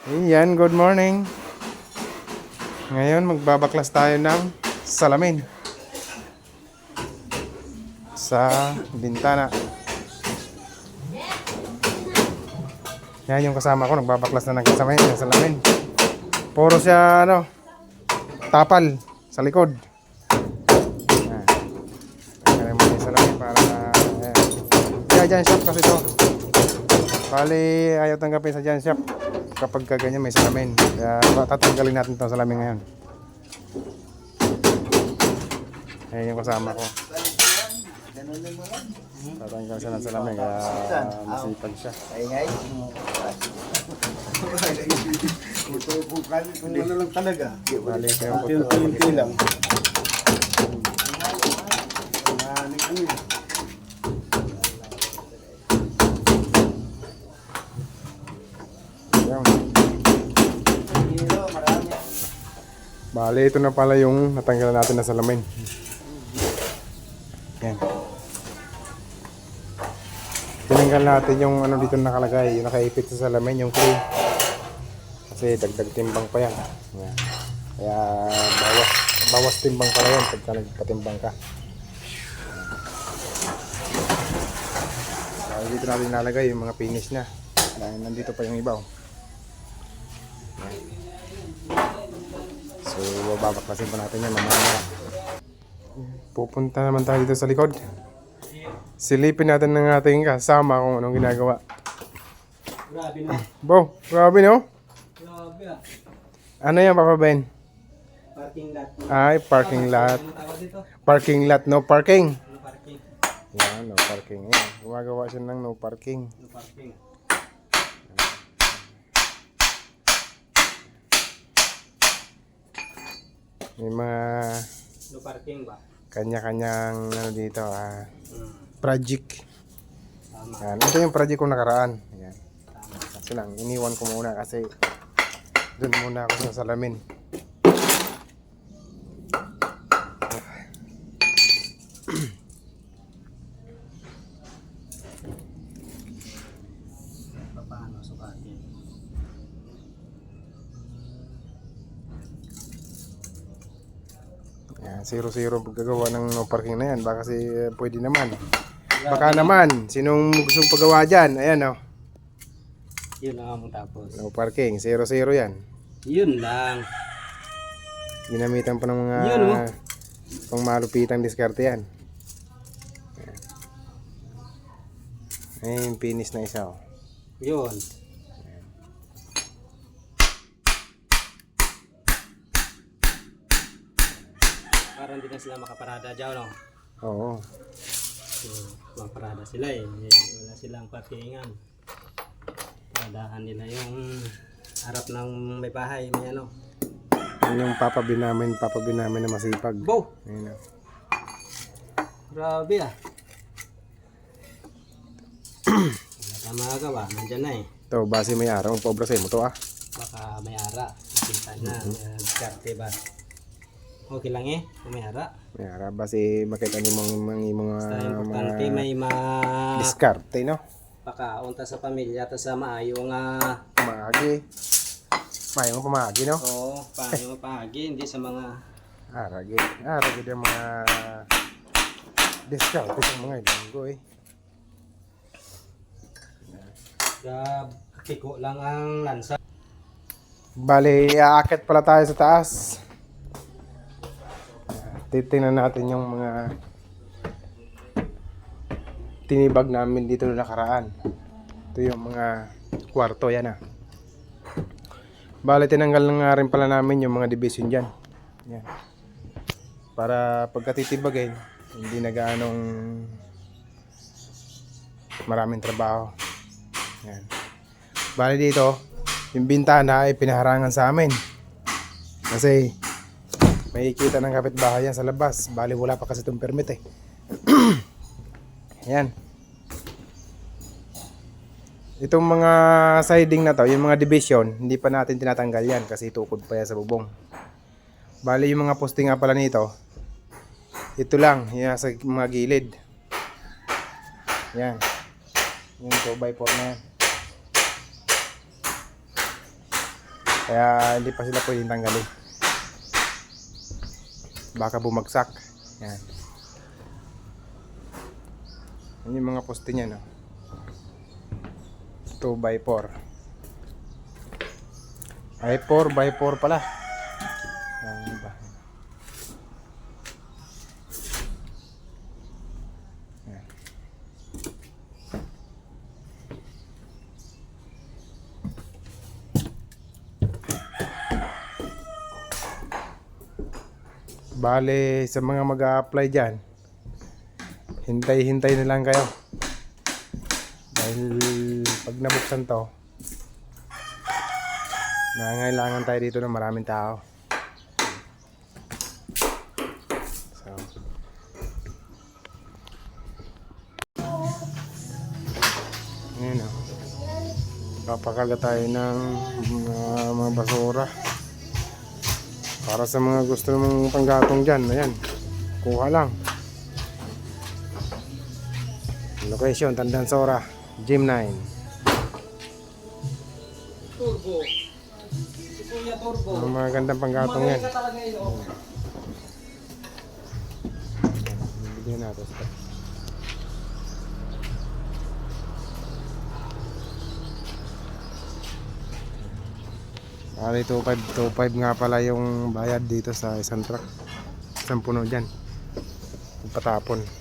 Iyan, good morning. Ngayon magbabaklas tayo ng salamin sa bintana. Yan yung kasama ko, nagbabaklas na ng salamin. Puro siya tapal sa likod. Yan. Kaya mo yung salamin para kaya dyan shop kasi ito. Bali ayaw tanggapin sa dyan shop kapag ganyan may salamin. Kaya tatanggalin natin itong salamin ngayon. Ayan yung kasama ko. Tatanggal siya ng salamin kaya masipag siya. Puto-pukan, kung ano lang talaga. Bali kayo po. Unti-unti lang. Ayan. Bali ito na pala yung natanggalan natin na salamin. Yan. Tinanggal natin yung dito nakalagay, yung nakaipit sa salamin, yung clay. Kasi dagdag timbang pa yan. Yan. Kaya bawas timbang pala yan pagka nagpatimbang ka. Bali dito natin nalagay yung mga finish na. Dahil nandito pa yung iba. Yan. So babaklasin pa natin yan mamaya. Pupunta naman tayo dito sa likod. Silipin natin ng ating kasama kung anong ginagawa. Grabe na. Bo, grabe no? Grabe ah. Ano yan, Papa Ben? Parking lot. Ay, parking lot. Ano tawag dito? Parking lot, no parking. No parking. Yan, no parking. Yan. Gumagawa siya ng no parking. No parking. May mga No parking ba? kanya-kanyang dito, Hmm. project. Tama. Yan. Ito yung project ko nakaraan. Yan. Kasi lang, iniwan ko muna kasi doon muna ako sa salamin. Paano sukatin? Yan, 0-0 paggagawa ng no parking na yan. Baka kasi pwede naman. Baka naman, sinong gustong pagawa dyan? Ayan Yun lang ang tapos. no parking, 0-0 yan. Yun lang. Ginamitan pa ng mga Yun, oh. pang malupitang diskarte yan. Ayan yung finish na isa. Yun. Parang hindi na sila makaparada dyan, no? Oo. Maparada sila eh. Wala silang parkingan. Paradahan nila yung harap ng may bahay. May ano. Yun yung papabinamin na masipag. Bo! Ayun, Grabe ah. Wala tayong magagawa. Nandyan na eh. ito, base may araw. Magpaobra sa'yo mo to Baka may ara. Nasinta na. Diskarte ba? Okay lang eh. Kung may ara. May araw. Base makita niyo mga Basta importante may diskarte, no? pakaunta sa pamilya. Tapos sa maayo nga. Pamagi. May mga pamagi, no? Oo. Paano mapahagi. Hindi sa mga. Aragi yung mga diskarte sa mga ilonggo eh. Piko lang ang lansa. Bali, aakit pala tayo sa taas. Titingnan natin yung mga tinibag namin dito na nakaraan. Ito yung mga kwarto, yan Bali, tinanggal na nga rin pala namin yung mga division dyan. Yan. Para pagkatitibagin, hindi na gaanong maraming trabaho. Yan. Bali dito, yung bintana ay pinaharangan sa amin. Kasi may kita ng kapitbahay yan sa labas. Bali wala pa kasi itong permit eh. Yan. Itong mga siding na to, yung mga division, hindi pa natin tinatanggal yan kasi tukod pa yan sa bubong. Bali yung mga posting nga pala nito, ito lang, yan sa mga gilid. Yan. Yung 2x4 na yan. Kaya hindi pa sila pwedeng tanggalin. Baka bumagsak. Yan. Yan yung mga poste niya, no? 2x4. Ay 4x4 pala. Yan ba? Yan. Bale, sa mga mag-a-apply dyan, hintay-hintay na lang kayo. Dahil pag nabuksan to, nangangailangan tayo dito ng maraming tao. So, ngayon o. Papakarga tayo ng mga basura. Para sa mga gusto ng panggatong dyan, ayan, kuha lang. Location, Tandansora, Gym 9. Turbo. Si Kuya Turbo. Ang mga gandang panggatong yan. Magaling ka talaga yun. Bigyan natin ito. Bali 2.5 nga pala yung bayad dito sa isang truck. Isang puno dyan. Patapon.